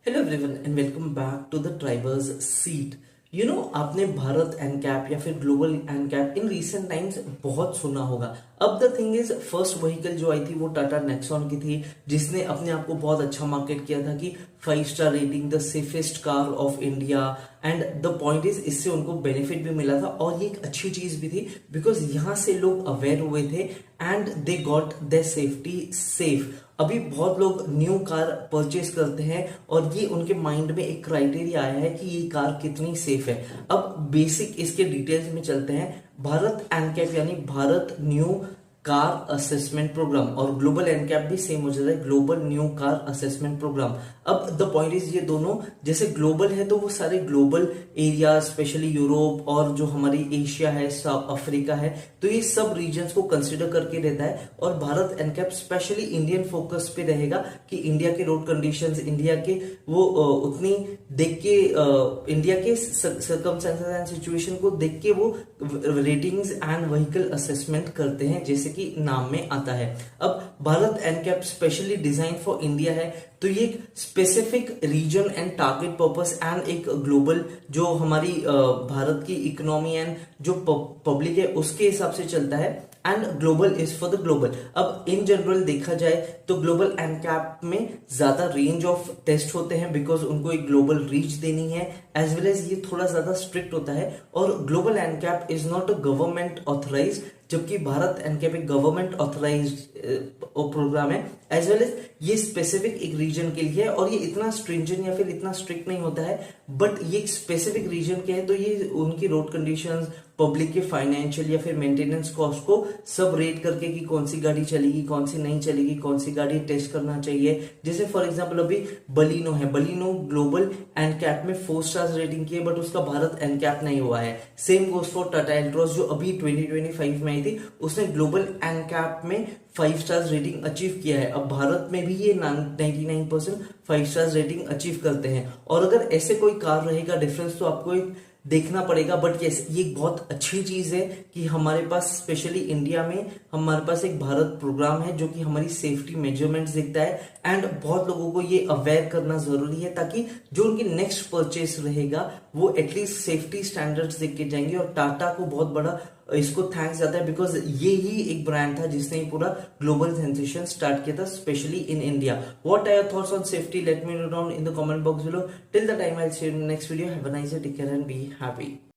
Hello everyone and welcome back to the driver's seat. आपने Bharat NCAP या फिर global NCAP in recent times बहुत सुना होगा। अब the thing is, first vehicle जो आई थी वो टाटा नेक्सॉन की थी, जिसने अपने आप को बहुत अच्छा मार्केट किया था कि 5 star rating, the safest car of India. And the point is, इससे उनको बेनिफिट भी मिला था और ये एक अच्छी चीज भी थी बिकॉज यहां से लोग अवेयर हुए थे and they got the safety safe. अभी बहुत लोग न्यू कार परचेज करते हैं और ये उनके माइंड में एक क्राइटेरिया आया है कि ये कार कितनी सेफ है। अब बेसिक इसके डिटेल्स में चलते हैं। भारत एनकैप यानी Bharat new car assessment programme और ग्लोबल एनकैप भी सेम हो जाता है, global new car assessment programme. अब द पॉइंट इज, ये दोनों जैसे ग्लोबल है तो वो सारे ग्लोबल एरिया, स्पेशली यूरोप और जो हमारी एशिया है, साउथ अफ्रीका है, तो ये सब रीजन्स को कंसिडर करके रहता है। और Bharat NCAP specially Indian focus पे रहेगा कि इंडिया के रोड कंडीशंस, इंडिया के वो उतनी देख के, इंडिया के सर्कमस्टेंसेस एंड सिचुएशन को देख के वो रेटिंग्स एंड व्हीकल असेसमेंट करते हैं, जैसे कि नाम में आता है। अब Bharat NCAP specially design for India है, तो ये एक specific region and target purpose and एक ग्लोबल जो हमारी भारत की इकोनॉमी एंड जो पब्लिक है उसके हिसाब से चलता है। And global is for the global. अब इन जनरल देखा जाए तो ग्लोबल एनकैप में ज्यादा रेंज ऑफ टेस्ट होते हैं बिकॉज उनको एक ग्लोबल रीच देनी है, एज वेल एज ये थोड़ा ज्यादा स्ट्रिक्ट होता है। और global NCAP is not a government authorised, जबकि भारत एनकैप एक गवर्नमेंट ऑथराइज्ड प्रोग्राम है। एज वेल एज ये स्पेसिफिक एक रीजन के लिए है और ये इतना स्ट्रिंजेंट या फिर इतना स्ट्रिक्ट नहीं होता है, बट ये एक स्पेसिफिक रीजन के है तो ये उनकी रोड कंडीशंस, पब्लिक के फाइनेंशियल या फिर मेंटेनेंस कॉस्ट को सब रेट करके कि कौन सी गाड़ी चलेगी, कौन सी नहीं चलेगी, कौन सी गाड़ी टेस्ट करना चाहिए। जैसे फॉर एग्जांपल अभी बलिनो है, बलिनो ग्लोबल एनकैप में 4 स्टार्स रेटिंग की है, बट उसका भारत एनकैप नहीं हुआ है। Same goes for Tata Altroz जो अभी 2025 में आई थी, उसने ग्लोबल एनकैप में 5 स्टार्स रेटिंग अचीव किया है। अब भारत में भी ये 99% 5 स्टार्स रेटिंग अचीव करते हैं। और अगर ऐसे कोई कार रहेगा डिफरेंस तो आपको एक देखना पड़ेगा, बट यस ये बहुत अच्छी चीज है कि हमारे पास स्पेशली इंडिया में हमारे पास एक भारत प्रोग्राम है जो कि हमारी सेफ्टी मेजरमेंट्स देखता है। एंड बहुत लोगों को ये अवेयर करना जरूरी है ताकि जो उनकी नेक्स्ट परचेस रहेगा वो एटलीस्ट सेफ्टी स्टैंडर्ड्स देख के जाएंगे। और टाटा को बहुत बड़ा इसको थैंक्स जाता है बिकॉज ये ही एक ब्रांड था जिसने पूरा ग्लोबल सेंसेशन स्टार्ट किया था, specially in India. What are your thoughts on safety? Let me know down in the comment box below. Till the time I will see you in next video. Have a nice day, take care and be happy.